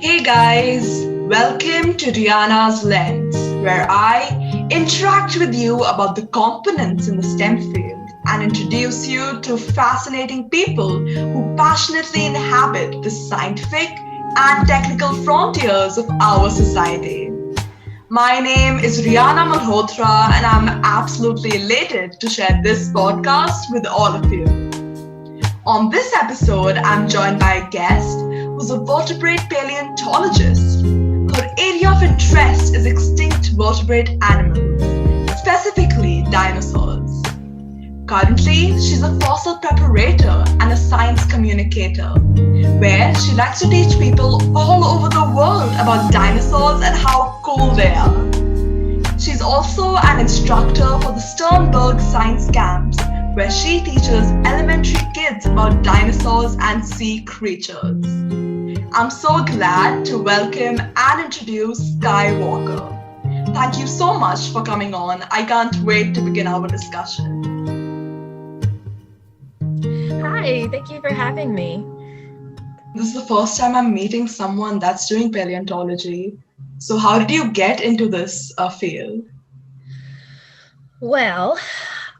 Hey guys, welcome to Rihanna's Lens, where I interact with you about the components in the STEM field and introduce you to fascinating people who passionately inhabit the scientific and technical frontiers of our society. My name is Rihanna Malhotra, and I'm absolutely elated to share this podcast with all of you. On this episode, I'm joined by a guest who's a vertebrate paleontologist. Her area of interest is extinct vertebrate animals, specifically dinosaurs. Currently, she's a fossil preparator and a science communicator, where she likes to teach people all over the world about dinosaurs and how cool they are. She's also an instructor for the Sternberg Science Camps, where she teaches elementary kids about dinosaurs and sea creatures. I'm so glad to welcome and introduce Skye Walker. Thank you so much for coming on. I can't wait to begin our discussion. Hi, thank you for having me. This is the first time I'm meeting someone that's doing paleontology. So how did you get into this field? Well,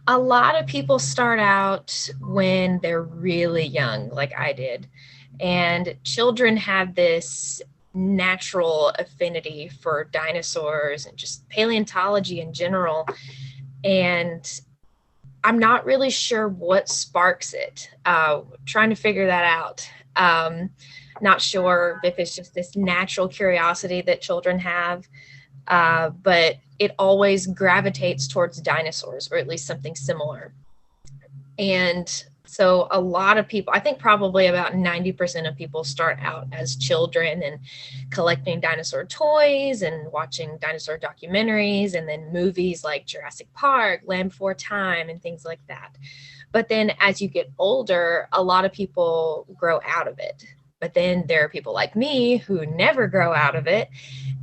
a lot of people start out when they're really young, like I did. And children have this natural affinity for dinosaurs and just paleontology in general. And I'm not really sure what sparks it. Trying to figure that out. Not sure if it's just this natural curiosity that children have, but it always gravitates towards dinosaurs, or at least something similar. And so a lot of people, I think probably about 90% of people start out as children and collecting dinosaur toys and watching dinosaur documentaries and then movies like Jurassic Park, Land Before Time, and things like that. But then as you get older, a lot of people grow out of it. But then there are people like me who never grow out of it.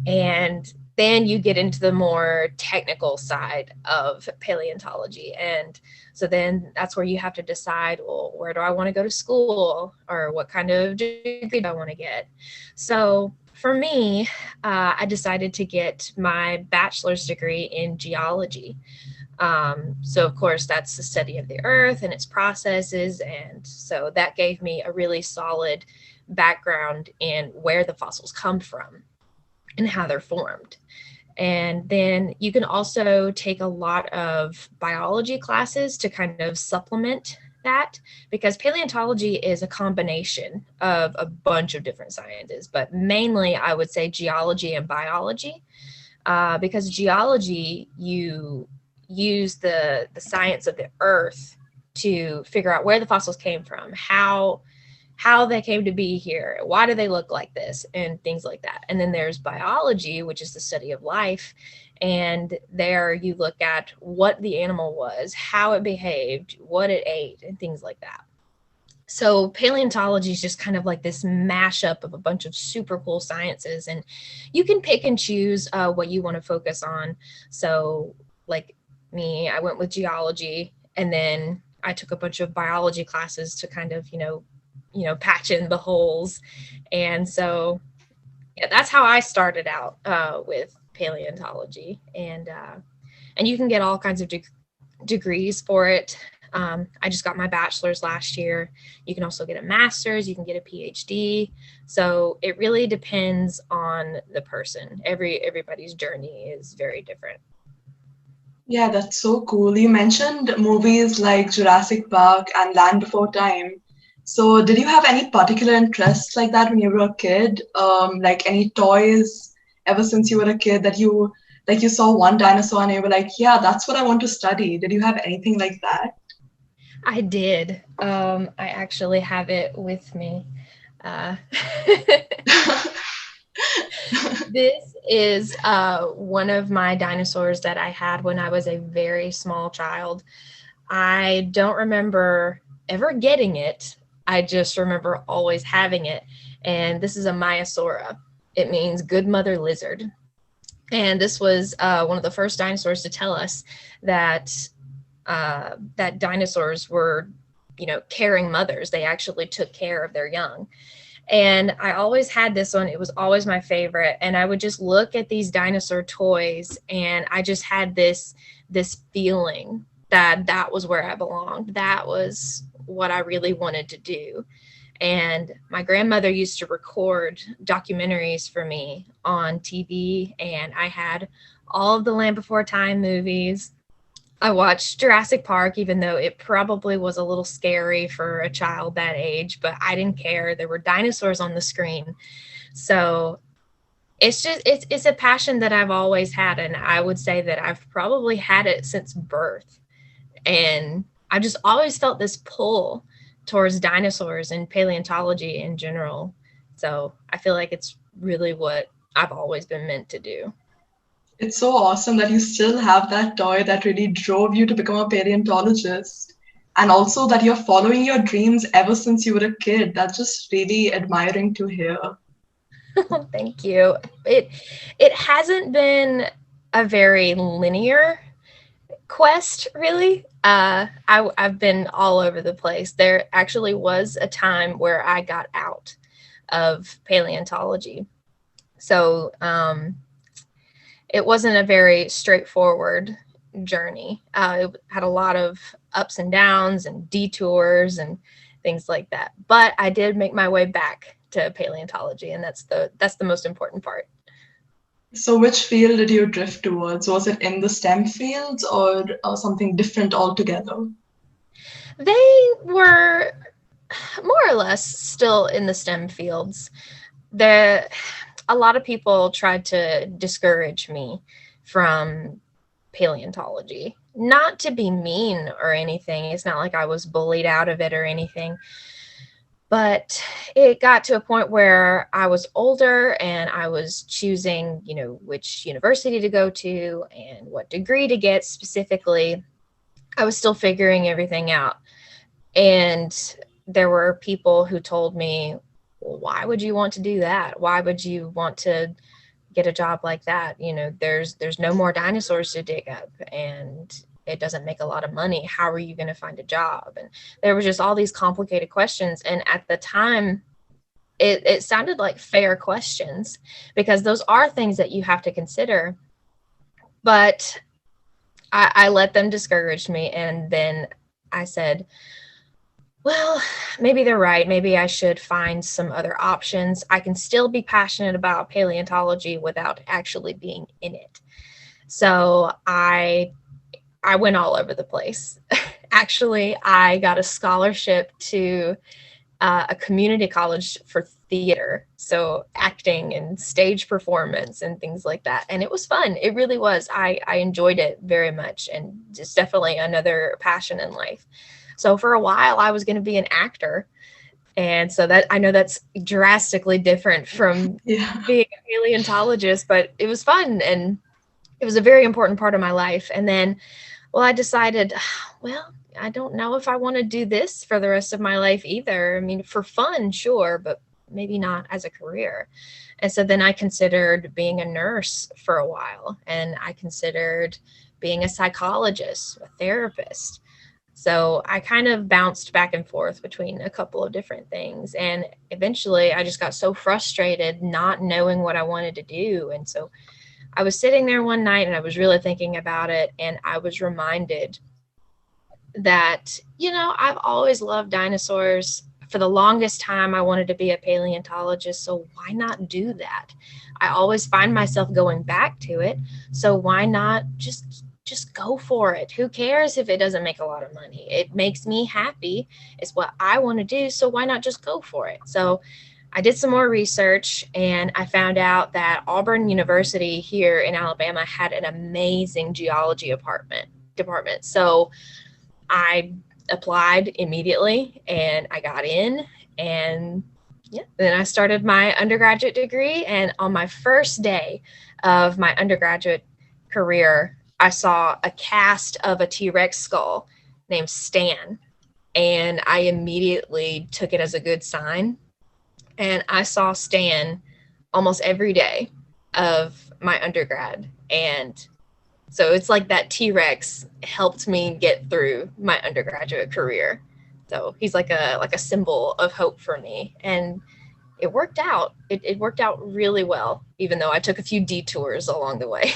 And then you get into the more technical side of paleontology. And so then that's where you have to decide, well, where do I want to go to school, or what kind of degree do I want to get? So for me, I decided to get my bachelor's degree in geology. So of course that's the study of the earth and its processes. And so that gave me a really solid background in where the fossils come from and how they're formed. And then you can also take a lot of biology classes to kind of supplement that, because paleontology is a combination of a bunch of different sciences, but mainly I would say geology and biology, because geology, you use the science of the earth to figure out where the fossils came from, how they came to be here, why do they look like this, and things like that. And then there's biology, which is the study of life. And there you look at what the animal was, how it behaved, what it ate, and things like that. So paleontology is just kind of like this mashup of a bunch of super cool sciences. And you can pick and choose what you want to focus on. So like me, I went with geology, and then I took a bunch of biology classes to kind of, patch in the holes. And so yeah, that's how I started out with paleontology. And you can get all kinds of degrees for it. I just got my bachelor's last year. You can also get a master's, you can get a PhD. So it really depends on the person. Everybody's journey is very different. Yeah, that's so cool. You mentioned movies like Jurassic Park and Land Before Time. So did you have any particular interests like that when you were a kid? Like any toys ever since you were a kid that you saw one dinosaur and you were like, yeah, that's what I want to study. Did you have anything like that? I did. I actually have it with me. This is one of my dinosaurs that I had when I was a very small child. I don't remember ever getting it. I just remember always having it. And this is a Maiasaura. It means good mother lizard. And this was one of the first dinosaurs to tell us that dinosaurs were, caring mothers. They actually took care of their young. And I always had this one. It was always my favorite. And I would just look at these dinosaur toys, and I just had this feeling that that was where I belonged. That was what I really wanted to do. And my grandmother used to record documentaries for me on TV, and I had all of the Land Before Time movies. I watched Jurassic Park, even though it probably was a little scary for a child that age, but I didn't care. There were dinosaurs on the screen. So it's a passion that I've always had, and I would say that I've probably had it since birth. And I just always felt this pull towards dinosaurs and paleontology in general. So I feel like it's really what I've always been meant to do. It's so awesome that you still have that toy that really drove you to become a paleontologist. And also that you're following your dreams ever since you were a kid. That's just really admiring to hear. Thank you. It hasn't been a very linear quest, really. I've been all over the place. There actually was a time where I got out of paleontology. So it wasn't a very straightforward journey. It had a lot of ups and downs and detours and things like that. But I did make my way back to paleontology, and that's the most important part. So which field did you drift towards? Was it in the STEM fields or something different altogether? They were more or less still in the STEM fields. A lot of people tried to discourage me from paleontology. Not to be mean or anything. It's not like I was bullied out of it or anything. But it got to a point where I was older and I was choosing, which university to go to and what degree to get specifically. I was still figuring everything out. And there were people who told me, well, why would you want to do that? Why would you want to get a job like that? There's no more dinosaurs to dig up, and it doesn't make a lot of money. How are you going to find a job? And there were just all these complicated questions. And at the time, it sounded like fair questions, because those are things that you have to consider. But I let them discourage me. And then I said, well, maybe they're right. Maybe I should find some other options. I can still be passionate about paleontology without actually being in it. So I went all over the place. Actually, I got a scholarship to a community college for theater. So acting and stage performance and things like that. And it was fun. It really was. I enjoyed it very much. And it's definitely another passion in life. So for a while, I was going to be an actor. And so that I know that's drastically different from being a paleontologist, but it was fun. And it was a very important part of my life. And then, I decided, I don't know if I want to do this for the rest of my life either. I mean, for fun, sure, but maybe not as a career. And so then I considered being a nurse for a while, and I considered being a psychologist, a therapist. So I kind of bounced back and forth between a couple of different things. And eventually I just got so frustrated not knowing what I wanted to do. And so I was sitting there one night and I was really thinking about it. And I was reminded that, I've always loved dinosaurs. For the longest time, I wanted to be a paleontologist. So why not do that? I always find myself going back to it. So why not just go for it? Who cares if it doesn't make a lot of money? It makes me happy. It's what I want to do. So why not just go for it? So I did some more research, and I found out that Auburn University here in Alabama had an amazing geology department. So I applied immediately and I got in, and then I started my undergraduate degree. And on my first day of my undergraduate career, I saw a cast of a T-Rex skull named Stan, and I immediately took it as a good sign. And I saw Stan almost every day of my undergrad. And so it's like that T-Rex helped me get through my undergraduate career. So he's like a symbol of hope for me. And it worked out. It worked out really well, even though I took a few detours along the way.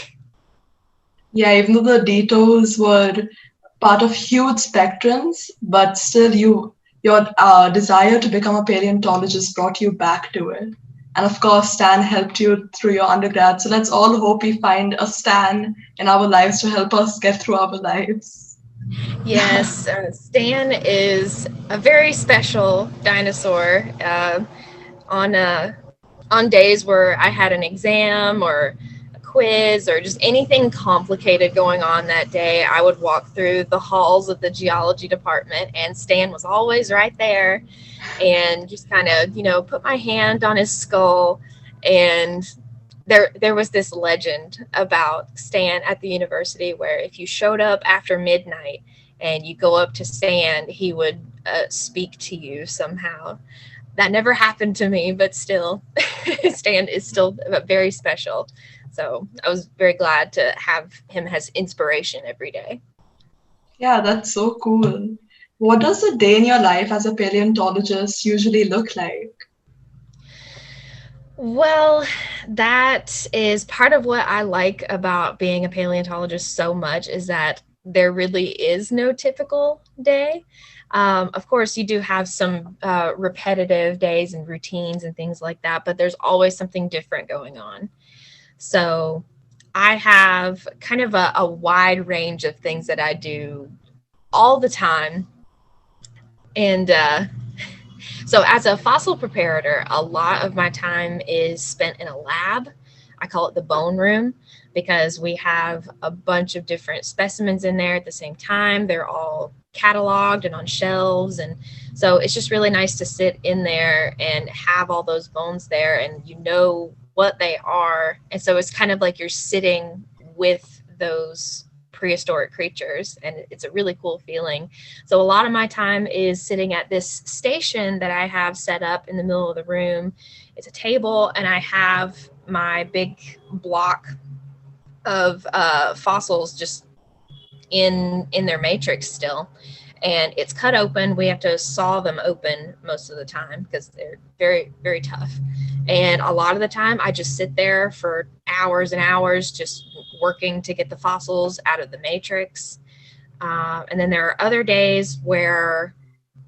Yeah, even though the detours were part of huge spectrums, but still your desire to become a paleontologist brought you back to it. And of course, Stan helped you through your undergrad. So let's all hope we find a Stan in our lives to help us get through our lives. Yes, Stan is a very special dinosaur. On on days where I had an exam or a quiz or just anything complicated going on that day, I would walk through the halls of the geology department, and Stan was always right there, and just kind of, put my hand on his skull. And there was this legend about Stan at the university where if you showed up after midnight and you go up to Stan, he would speak to you somehow. That never happened to me, but still, Stan is still very special. So I was very glad to have him as inspiration every day. Yeah, that's so cool. What does a day in your life as a paleontologist usually look like? Well, that is part of what I like about being a paleontologist so much, is that there really is no typical day. Of course, you do have some repetitive days and routines and things like that, but there's always something different going on. So I have kind of a wide range of things that I do all the time. And so as a fossil preparator, a lot of my time is spent in a lab. I call it the bone room because we have a bunch of different specimens in there at the same time. They're all cataloged and on shelves. And so it's just really nice to sit in there and have all those bones there, and you know what they are. And so it's kind of like you're sitting with those prehistoric creatures, and it's a really cool feeling. So a lot of my time is sitting at this station that I have set up in the middle of the room. It's a table, and I have my big block of fossils just in their matrix still, and it's cut open. We have to saw them open most of the time because they're very, very tough. And a lot of the time I just sit there for hours and hours just working to get the fossils out of the matrix. And then there are other days where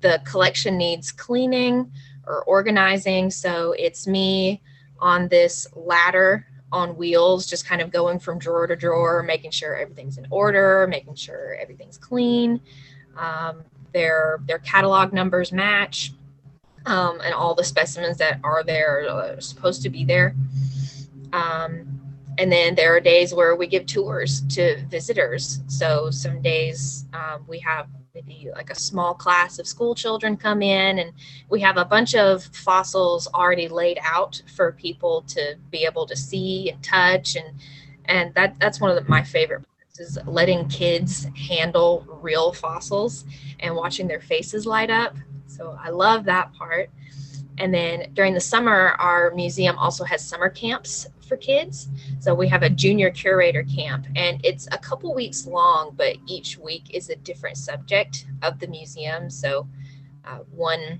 the collection needs cleaning or organizing. So it's me on this ladder on wheels, just kind of going from drawer to drawer, making sure everything's in order, making sure everything's clean. Their catalog numbers match, and all the specimens that are there are supposed to be there. And then there are days where we give tours to visitors. So some days we have maybe like a small class of school children come in, and we have a bunch of fossils already laid out for people to be able to see and touch. And that's one of my favorite parts, is letting kids handle real fossils and watching their faces light up. So I love that part. And then during the summer, our museum also has summer camps for kids. So we have a junior curator camp, and it's a couple weeks long, but each week is a different subject of the museum. So one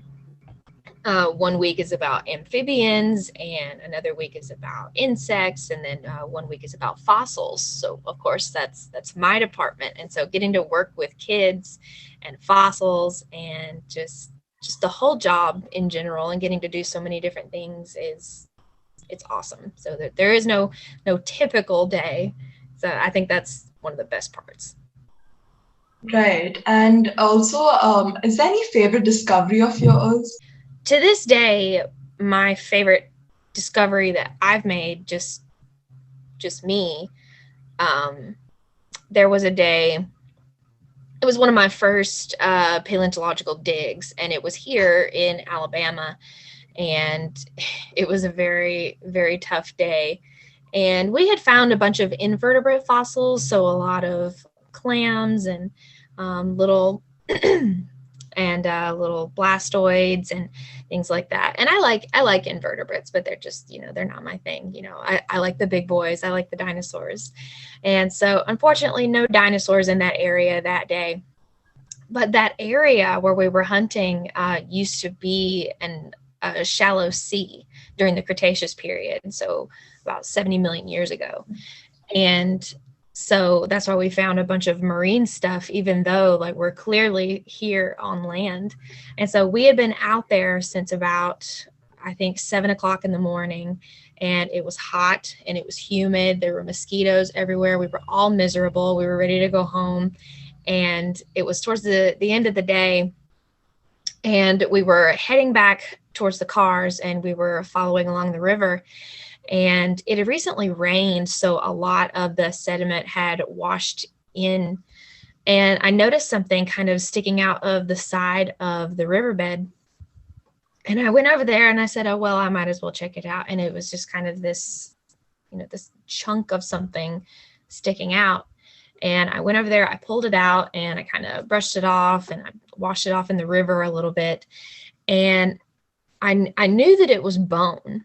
week is about amphibians, and another week is about insects, and then 1 week is about fossils. So of course that's my department. And so getting to work with kids and fossils and just the whole job in general, and getting to do so many different things, it's awesome. So there is no typical day. So I think that's one of the best parts. Right. And also, is there any favorite discovery of yours? To this day, my favorite discovery that I've made, just me, there was a day, it was one of my first paleontological digs, and it was here in Alabama, and it was a very, very tough day. And we had found a bunch of invertebrate fossils, so a lot of clams and little and little blastoids and things like that. And I like invertebrates, but they're just, they're not my thing. I like the big boys. I like the dinosaurs. And so unfortunately, no dinosaurs in that area that day. But that area where we were hunting used to be a shallow sea during the Cretaceous period, so about 70 million years ago. And so that's why we found a bunch of marine stuff, even though like we're clearly here on land. And so we had been out there since about, I think, 7 o'clock in the morning, and it was hot and it was humid. There were mosquitoes everywhere. We were all miserable. We were ready to go home. And it was towards the end of the day, and we were heading back towards the cars, and we were following along the river. And it had recently rained, so a lot of the sediment had washed in. And I noticed something kind of sticking out of the side of the riverbed. And I went over there and I said, oh, well, I might as well check it out. And it was just kind of this, this chunk of something sticking out. And I went over there, I pulled it out, and I kind of brushed it off, and I washed it off in the river a little bit. And I knew that it was bone,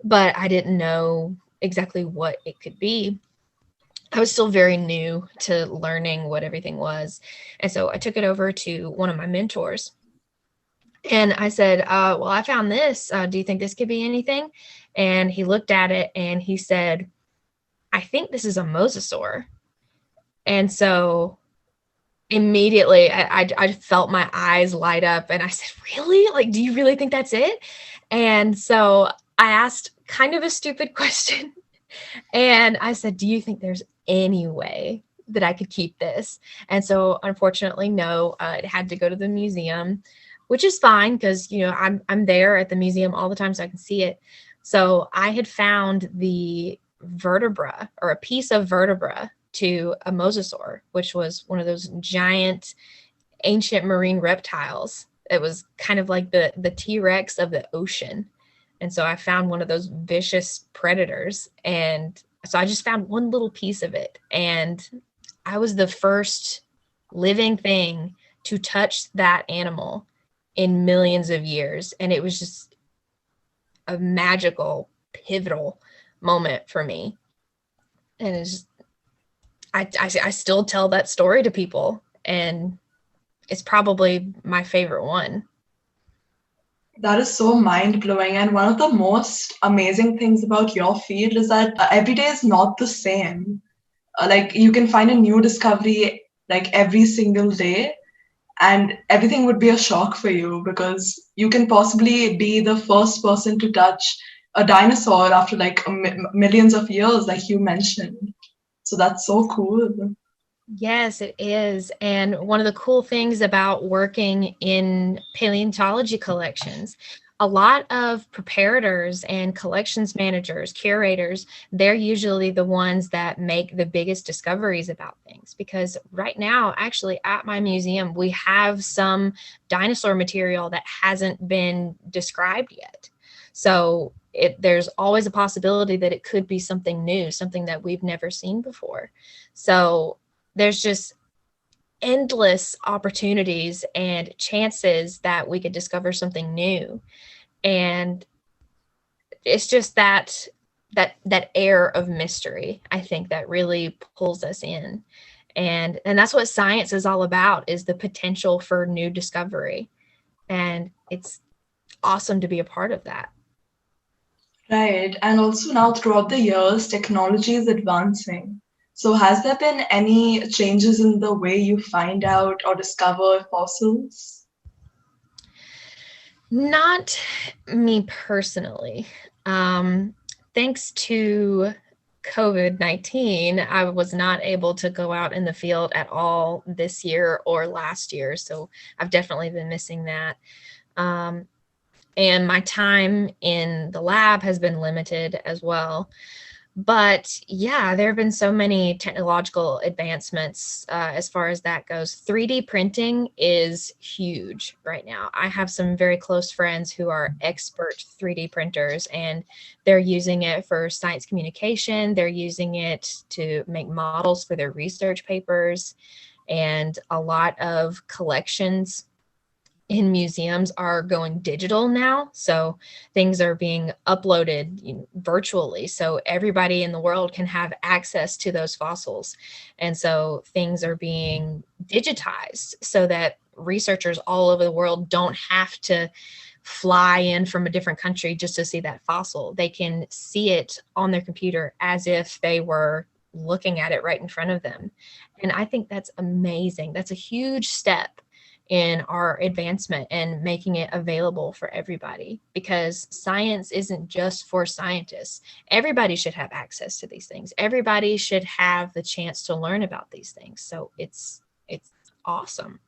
but I didn't know exactly what it could be. I was still very new to learning what everything was. And so I took it over to one of my mentors. And I said, well, I found this. Do you think this could be anything? And he looked at it and he said, I think this is a mosasaur. And so immediately I felt my eyes light up, and I said, really? Like, do you really think that's it? And so I asked kind of a stupid question. And I said, do you think there's any way that I could keep this? And so unfortunately, no, it had to go to the museum, which is fine because, I'm there at the museum all the time so I can see it. So I had found the vertebra, or a piece of vertebra, to a mosasaur, which was one of those giant ancient marine reptiles. It was kind of like the T-Rex of the ocean. And so I found one of those vicious predators. And so I just found one little piece of it. And I was the first living thing to touch that animal in millions of years. And it was just a magical, pivotal moment for me. And it's just, I still tell that story to people, and it's probably my favorite one. That is so mind-blowing. And one of the most amazing things about your field is that every day is not the same. Like, you can find a new discovery like every single day, and everything would be a shock for you because you can possibly be the first person to touch a dinosaur after like millions of years, like you mentioned. So that's so cool. Yes, it is. And one of the cool things about working in paleontology collections, a lot of preparators and collections managers, curators, they're usually the ones that make the biggest discoveries about things. Because right now, actually at my museum, we have some dinosaur material that hasn't been described yet. So there's always a possibility that it could be something new, something that we've never seen before. So there's just endless opportunities and chances that we could discover something new. And it's just that air of mystery, I think, that really pulls us in. And that's what science is all about, is the potential for new discovery. And it's awesome to be a part of that. Right. And also now throughout the years, technology is advancing. So has there been any changes in the way you find out or discover fossils? Not me personally. Thanks to COVID-19, I was not able to go out in the field at all this year or last year. So I've definitely been missing that. And my time in the lab has been limited as well. But yeah, there have been so many technological advancements as far as that goes. 3D printing is huge right now. I have some very close friends who are expert 3D printers, and they're using it for science communication. They're using it to make models for their research papers. And a lot of collections in museums are going digital now. So things are being uploaded virtually. So everybody in the world can have access to those fossils. And so things are being digitized so that researchers all over the world don't have to fly in from a different country just to see that fossil. They can see it on their computer as if they were looking at it right in front of them. And I think that's amazing. That's a huge step in our advancement and making it available for everybody, because science isn't just for scientists. Everybody should have access to these things. Everybody should have the chance to learn about these things. So it's awesome.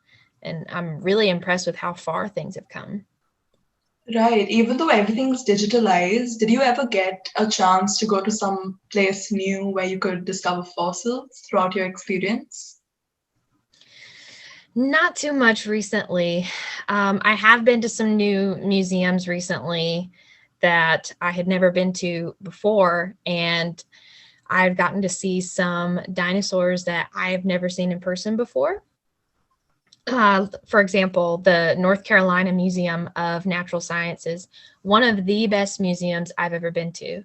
And I'm really impressed with how far things have come. Right. Even though everything's digitalized, did you ever get a chance to go to some place new where you could discover fossils throughout your experience? Not too much recently. I have been to some new museums recently that I had never been to before, and I've gotten to see some dinosaurs that I've never seen in person before. For example, the North Carolina Museum of Natural Sciences, one of the best museums I've ever been to.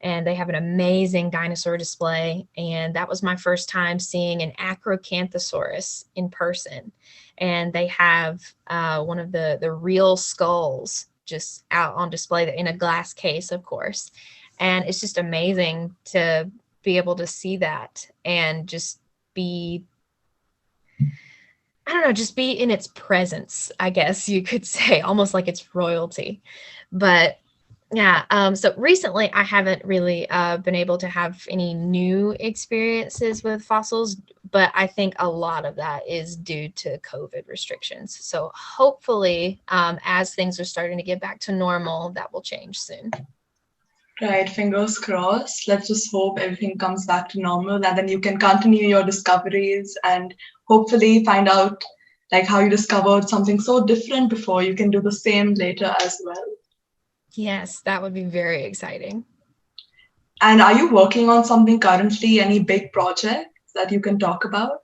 And they have an amazing dinosaur display. And that was my first time seeing an Acrocanthosaurus in person. And they have one of the real skulls just out on display in a glass case, of course. And it's just amazing to be able to see that and just be, I don't know, just be in its presence, I guess you could say, almost like it's royalty. But yeah, so recently I haven't really been able to have any new experiences with fossils, but I think a lot of that is due to COVID restrictions. So hopefully, as things are starting to get back to normal, that will change soon. Right, fingers crossed. Let's just hope everything comes back to normal, and then you can continue your discoveries and hopefully find out like how you discovered something so different before. You can do the same later as well. Yes, that would be very exciting. And are you working on something currently? Any big projects that you can talk about?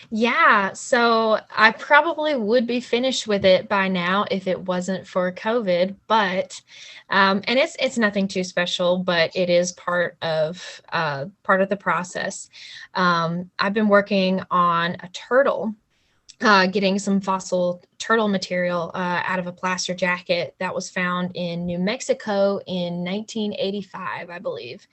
Yeah, so I probably would be finished with it by now if it wasn't for COVID, but and it's nothing too special, but it is part of the process. I've been working on a turtle, getting some fossil turtle material out of a plaster jacket that was found in New Mexico in 1985, I believe.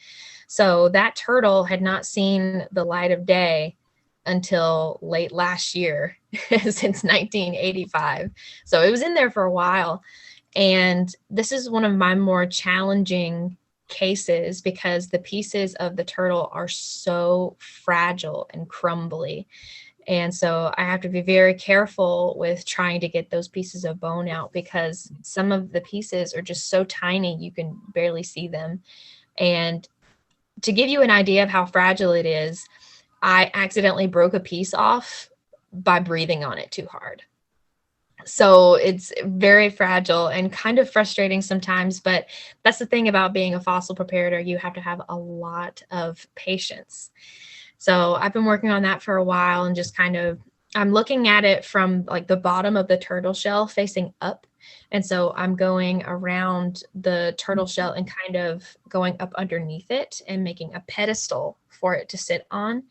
So that turtle had not seen the light of day until late last year, since 1985. So it was in there for a while. And this is one of my more challenging cases because the pieces of the turtle are so fragile and crumbly. And so I have to be very careful with trying to get those pieces of bone out because some of the pieces are just so tiny you can barely see them. And to give you an idea of how fragile it is, I accidentally broke a piece off by breathing on it too hard. So it's very fragile and kind of frustrating sometimes, but that's the thing about being a fossil preparator. You have to have a lot of patience. So I've been working on that for a while and just I'm looking at it from like the bottom of the turtle shell facing up. And so I'm going around the turtle shell and kind of going up underneath it and making a pedestal for it to sit on.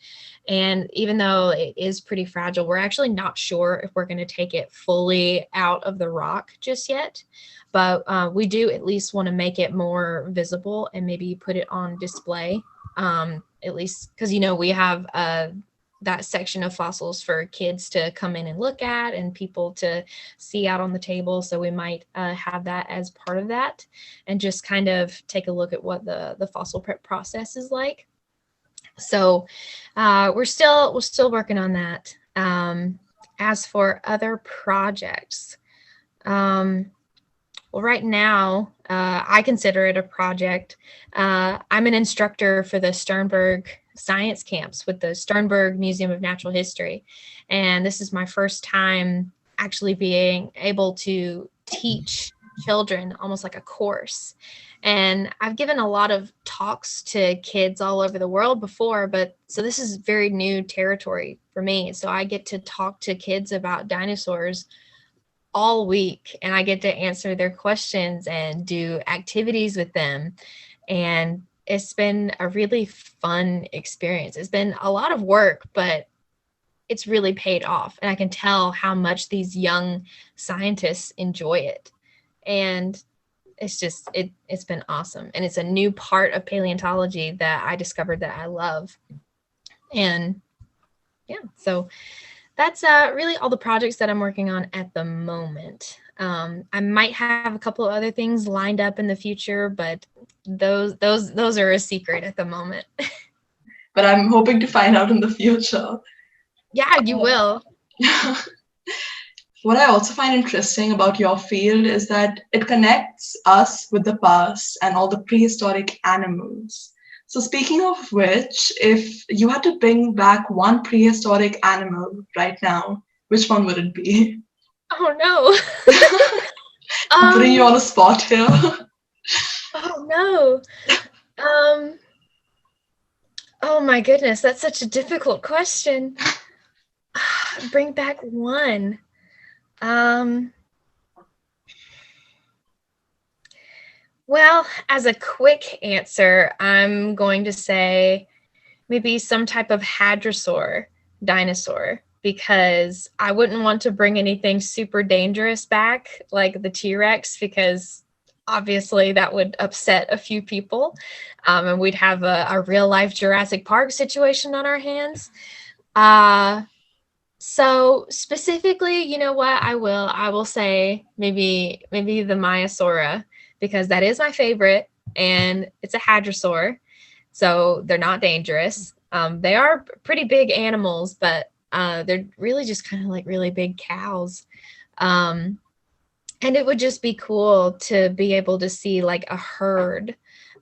And even though it is pretty fragile, we're actually not sure if we're going to take it fully out of the rock just yet. But we do at least want to make it more visible and maybe put it on display, at least because, we have that section of fossils for kids to come in and look at and people to see out on the table. So we might have that as part of that and just kind of take a look at what the fossil prep process is like. So we're still working on that. As for other projects, well, right now, I consider it a project. I'm an instructor for the Sternberg Science Camps with the Sternberg Museum of Natural History. And this is my first time actually being able to teach children almost like a course. And I've given a lot of talks to kids all over the world before, so this is very new territory for me. So I get to talk to kids about dinosaurs all week and I get to answer their questions and do activities with them. And it's been a really fun experience. It's been a lot of work, but it's really paid off. And I can tell how much these young scientists enjoy it. And it's been awesome. And it's a new part of paleontology that I discovered that I love. And yeah, so that's really all the projects that I'm working on at the moment. I might have a couple of other things lined up in the future, but those are a secret at the moment. But I'm hoping to find out in the future. Yeah, you will. What I also find interesting about your field is that it connects us with the past and all the prehistoric animals. So speaking of which, if you had to bring back one prehistoric animal right now, which one would it be? Oh no. I'm putting you on the spot here. Oh no. Oh my goodness, that's such a difficult question. Bring back one. Well, as a quick answer, I'm going to say maybe some type of hadrosaur dinosaur, because I wouldn't want to bring anything super dangerous back like the T-Rex, because obviously that would upset a few people, and we'd have a real life Jurassic Park situation on our hands. So specifically, you know what, I will say maybe the Maiasaura, because that is my favorite, and it's a hadrosaur, so they're not dangerous. They are pretty big animals, but they're really just kind of like really big cows. And it would just be cool to be able to see like a herd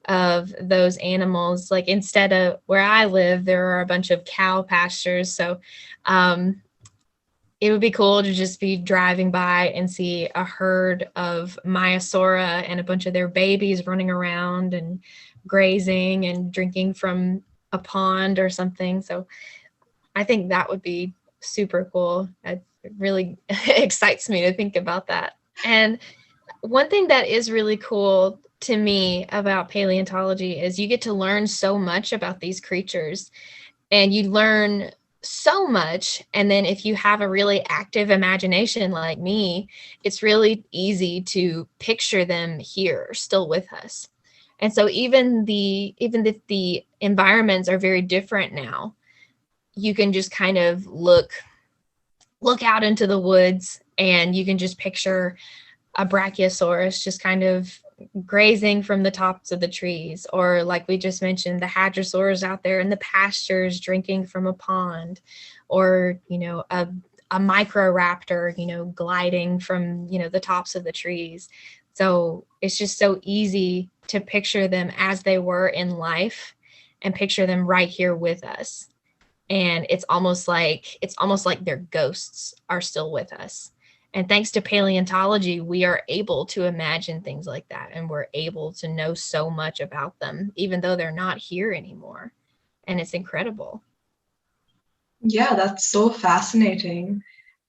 of those animals. Like instead of where I live, there are a bunch of cow pastures. So it would be cool to just be driving by and see a herd of Maiasaura and a bunch of their babies running around and grazing and drinking from a pond or something. So I think that would be super cool. It really excites me to think about that. And one thing that is really cool to me about paleontology is you get to learn so much about these creatures, and you learn so much. And then if you have a really active imagination like me, it's really easy to picture them here still with us. And so even if the environments are very different now, you can just kind of look out into the woods, and you can just picture a brachiosaurus just kind of grazing from the tops of the trees, or like we just mentioned, the hadrosaurs out there in the pastures drinking from a pond, or a microraptor gliding from the tops of the trees. So it's just so easy to picture them as they were in life and picture them right here with us. And it's almost like their ghosts are still with us. And thanks to paleontology, we are able to imagine things like that, and we're able to know so much about them, even though they're not here anymore. And it's incredible. Yeah, that's so fascinating.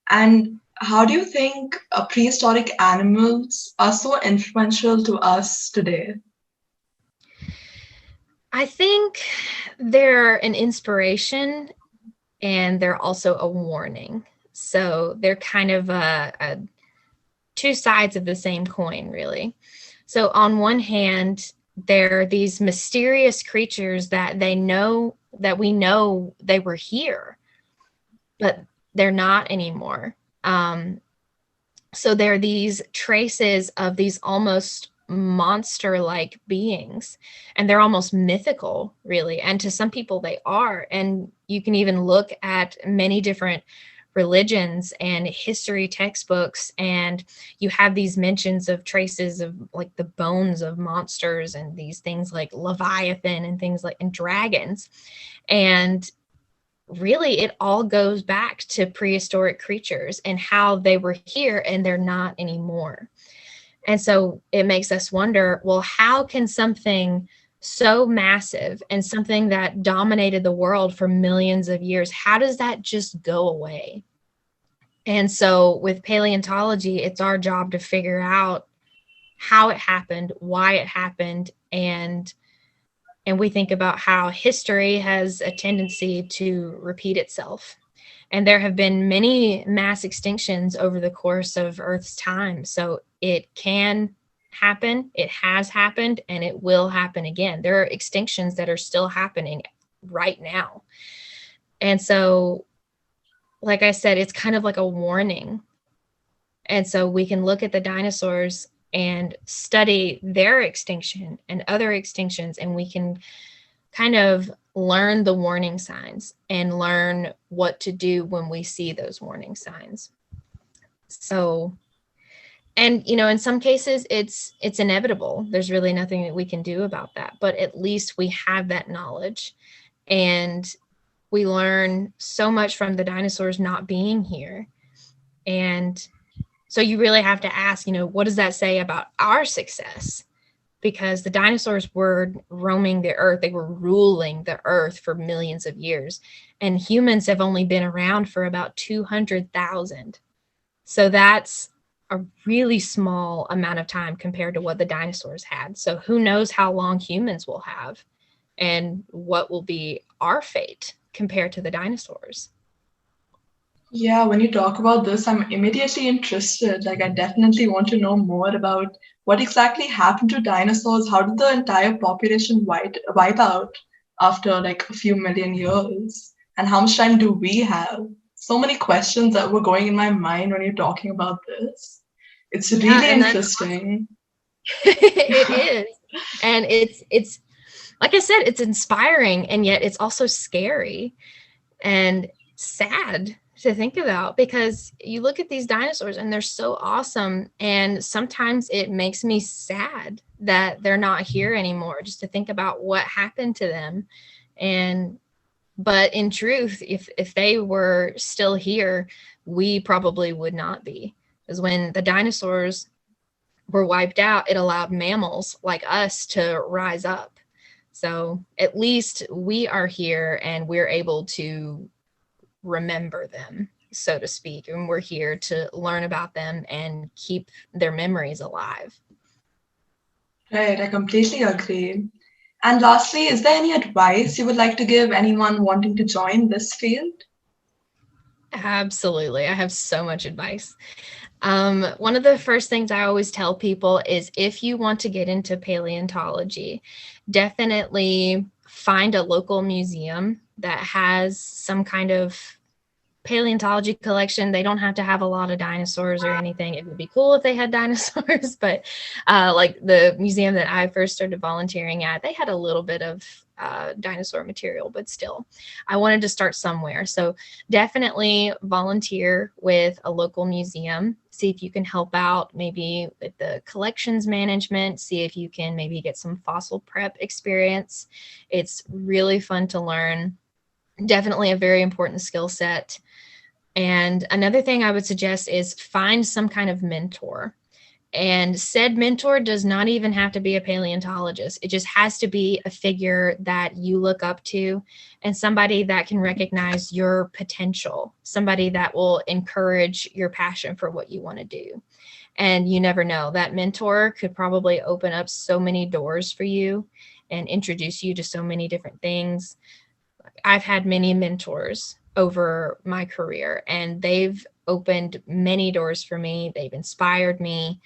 And how do you think prehistoric animals are so influential to us today? I think they're an inspiration, and they're also a warning. So they're kind of a two sides of the same coin, really. So on one hand, they're these mysterious creatures that we know they were here, but they're not anymore. So they're these traces of these almost monster-like beings, and they're almost mythical, really. And to some people they are. And you can even look at many different religions and history textbooks, and you have these mentions of traces of like the bones of monsters and these things like Leviathan and things like and dragons. And really it all goes back to prehistoric creatures and how they were here and they're not anymore. And so it makes us wonder, well, how can something so massive and something that dominated the world for millions of years, how does that just go away? And so with paleontology, it's our job to figure out how it happened, why it happened, and we think about how history has a tendency to repeat itself. And there have been many mass extinctions over the course of Earth's time. So it can happen, it has happened, and it will happen again. There are extinctions that are still happening right now. And so, like I said, it's kind of like a warning. And so we can look at the dinosaurs and study their extinction and other extinctions, and we can kind of learn the warning signs and learn what to do when we see those warning signs. So, and in some cases it's inevitable. There's really nothing that we can do about that, but at least we have that knowledge, and we learn so much from the dinosaurs not being here. And so you really have to ask, what does that say about our success? Because the dinosaurs were roaming the earth. They were ruling the earth for millions of years. And humans have only been around for about 200,000. So that's a really small amount of time compared to what the dinosaurs had. So who knows how long humans will have and what will be our fate compared to the dinosaurs. Yeah, when you talk about this, I'm immediately interested. Like, I definitely want to know more about what exactly happened to dinosaurs. How did the entire population wipe out after like a few million years? And how much time do we have? So many questions that were going in my mind when you're talking about this. It's Yeah, really and that's interesting. it is. And it's like I said, it's inspiring, and yet it's also scary and sad to think about, because you look at these dinosaurs and they're so awesome, and sometimes it makes me sad that they're not here anymore, just to think about what happened to them. But in truth, if they were still here, we probably would not be, because when the dinosaurs were wiped out, it allowed mammals like us to rise up. So at least we are here and we're able to remember them, so to speak, and we're here to learn about them and keep their memories alive. Right, I completely agree. And lastly, is there any advice you would like to give anyone wanting to join this field? Absolutely. I have so much advice. One of the first things I always tell people is, if you want to get into paleontology, definitely find a local museum that has some kind of paleontology collection. They don't have to have a lot of dinosaurs or anything. It would be cool if they had dinosaurs, but like the museum that I first started volunteering at, they had a little bit of dinosaur material, but still, I wanted to start somewhere. So definitely volunteer with a local museum. See if you can help out maybe with the collections management. See if you can maybe get some fossil prep experience. It's really fun to learn. Definitely a very important skill set. And another thing I would suggest is find some kind of mentor. And said mentor does not even have to be a paleontologist. It just has to be a figure that you look up to, and somebody that can recognize your potential, somebody that will encourage your passion for what you want to do. And you never know, that mentor could probably open up so many doors for you and introduce you to so many different things. I've had many mentors over my career, and they've opened many doors for me. They've inspired me,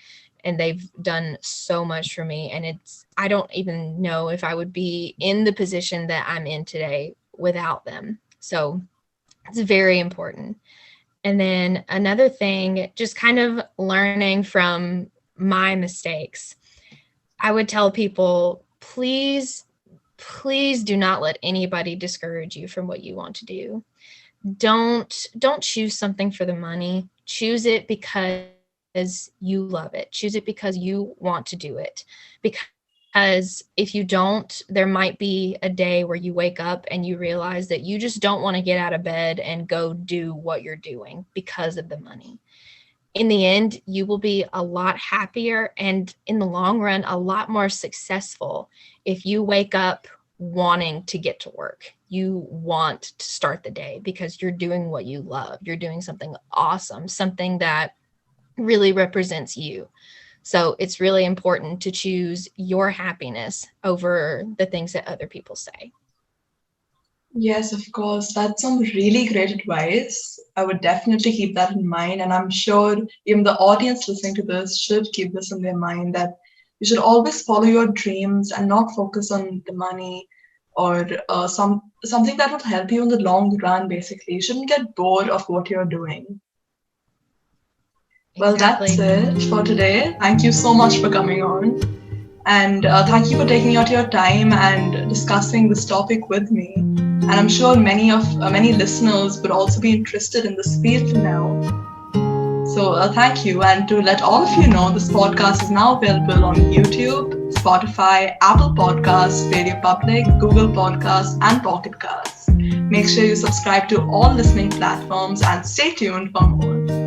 and they've done so much for me. And I don't even know if I would be in the position that I'm in today without them. So it's very important. And then another thing, just kind of learning from my mistakes. I would tell people, please do not let anybody discourage you from what you want to do. Don't choose something for the money. Choose it because you love it. Choose it because you want to do it. Because if you don't, there might be a day where you wake up and you realize that you just don't want to get out of bed and go do what you're doing because of the money. In the end, you will be a lot happier, and in the long run, a lot more successful if you wake up wanting to get to work. You want to start the day because you're doing what you love. You're doing something awesome, something that really represents you. So it's really important to choose your happiness over the things that other people say. Yes, of course. That's some really great advice. I would definitely keep that in mind. And I'm sure even the audience listening to this should keep this in their mind that you should always follow your dreams and not focus on the money or something that will help you in the long run, basically. You shouldn't get bored of what you're doing. Well, that's Exactly. it for today. Thank you so much for coming on. And thank you for taking out your time and discussing this topic with me. And I'm sure many listeners would also be interested in this field now. So thank you. And to let all of you know, this podcast is now available on YouTube, Spotify, Apple Podcasts, RadioPublic, Google Podcasts, and PocketCast. Make sure you subscribe to all listening platforms and stay tuned for more.